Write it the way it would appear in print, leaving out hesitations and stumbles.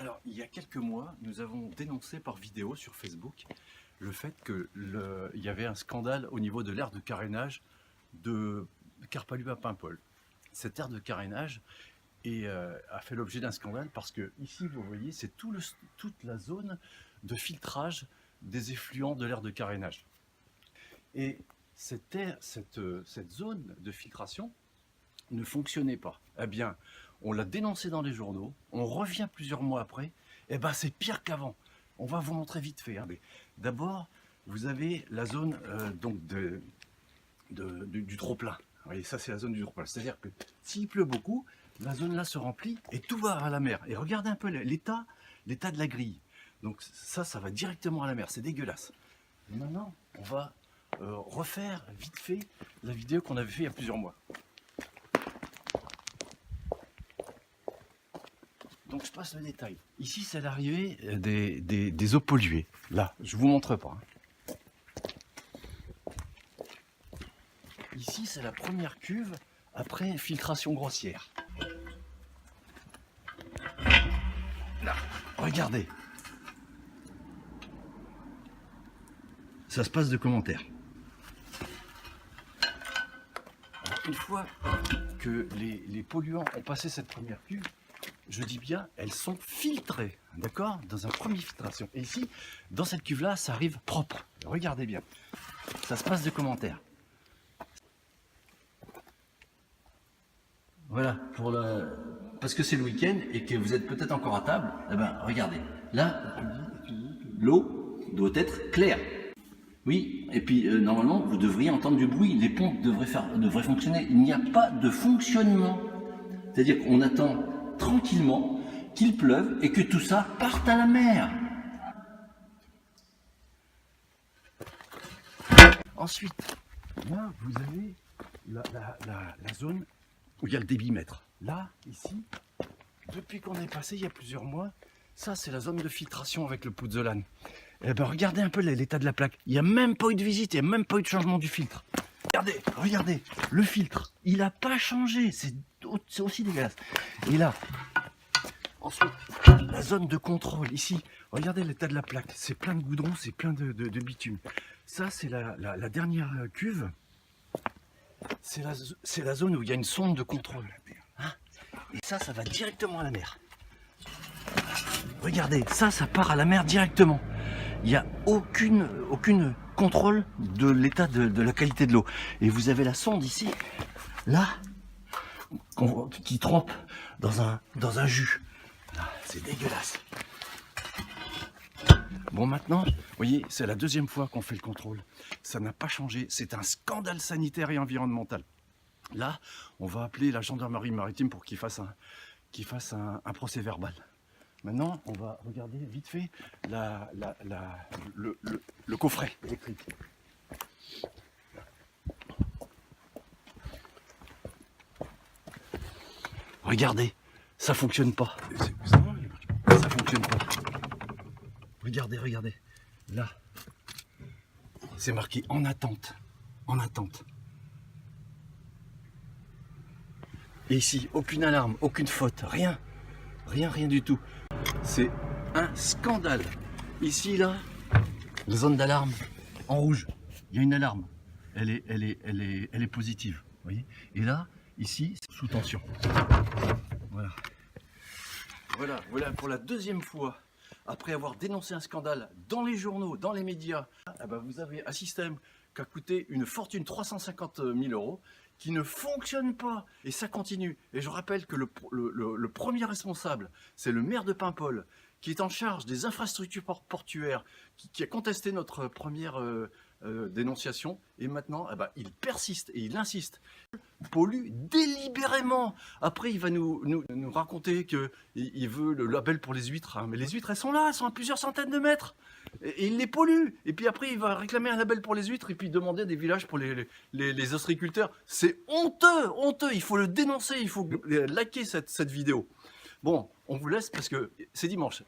Alors, il y a quelques mois, nous avons dénoncé par vidéo sur Facebook le fait qu'il y avait un scandale au niveau de l'aire de carénage de Carpalu à Paimpol. Cette aire de carénage a fait l'objet d'un scandale parce que ici, vous voyez, c'est toute la zone de filtrage des effluents de l'aire de carénage. Et cette zone de filtration ne fonctionnait pas. Eh bien, on l'a dénoncé dans les journaux, on revient plusieurs mois après, et ben c'est pire qu'avant. On va vous montrer vite fait. Hein. D'abord, vous avez la zone donc du trop-plein. Vous voyez, ça c'est la zone du trop-plein. C'est-à-dire que s'il pleut beaucoup, la zone là se remplit et tout va à la mer. Et regardez un peu l'état de la grille. Donc ça va directement à la mer, c'est dégueulasse. Et maintenant, on va refaire vite fait la vidéo qu'on avait fait il y a plusieurs mois. Donc je passe le détail. Ici c'est l'arrivée des eaux polluées. Là, je vous montre pas. Hein. Ici c'est la première cuve après filtration grossière. Là, regardez. Ça se passe de commentaires. Alors, une fois que les polluants ont passé cette première cuve, je dis bien, elles sont filtrées, d'accord, dans un premier filtration. Et ici, dans cette cuve-là, ça arrive propre. Regardez bien, ça se passe de commentaires. Voilà, parce que c'est le week-end et que vous êtes peut-être encore à table, eh ben, regardez, là, l'eau doit être claire. Oui, et puis normalement, vous devriez entendre du bruit, les pompes devraient fonctionner. Il n'y a pas de fonctionnement. C'est-à-dire qu'on attend tranquillement qu'il pleuve et que tout ça parte à la mer. Ensuite, là, vous avez la zone où il y a le débitmètre. Là, ici, depuis qu'on est passé il y a plusieurs mois, ça c'est la zone de filtration avec le pouzzolane. Eh ben, regardez un peu l'état de la plaque. Il n'y a même pas eu de visite, il n'y a même pas eu de changement du filtre. Regardez, le filtre, il n'a pas changé, c'est aussi dégueulasse. Et là, ensuite, la zone de contrôle, ici, regardez l'état de la plaque, c'est plein de goudron, c'est plein de bitume. Ça, c'est la dernière cuve, c'est la zone où il y a une sonde de contrôle. Hein, et ça va directement à la mer. Regardez, ça part à la mer directement. Il n'y a aucune contrôle de l'état de la qualité de l'eau. Et vous avez la sonde ici, là, qui trempe dans un jus. C'est dégueulasse. Bon, maintenant, vous voyez, c'est la deuxième fois qu'on fait le contrôle. Ça n'a pas changé. C'est un scandale sanitaire et environnemental. Là, on va appeler la gendarmerie maritime pour qu'il fasse un procès verbal. Maintenant, on va regarder vite fait le coffret électrique. Regardez, ça fonctionne pas. Ça fonctionne pas. Regardez. Là, c'est marqué en attente. En attente. Et ici, aucune alarme, aucune faute, rien. Rien du tout. C'est un scandale. Ici, là, la zone d'alarme en rouge. Il y a une alarme. Elle est positive. Vous voyez. Et là, ici, c'est sous tension. Voilà pour la deuxième fois. Après avoir dénoncé un scandale dans les journaux, dans les médias, eh ben vous avez un système qui a coûté une fortune, 350 000 €, qui ne fonctionne pas. Et ça continue. Et je rappelle que le premier responsable, c'est le maire de Paimpol, qui est en charge des infrastructures portuaires, qui a contesté notre première dénonciation. Et maintenant, eh ben, il persiste et il insiste. Il pollue délibérément. Après, il va nous raconter qu'il veut le label pour les huîtres. Hein. Mais les huîtres, elles sont là, elles sont à plusieurs centaines de mètres. Et il les pollue. Et puis après, il va réclamer un label pour les huîtres et puis demander des villages pour les ostréiculteurs. C'est honteux. Il faut le dénoncer, il faut liker cette vidéo. Bon, on vous laisse parce que c'est dimanche.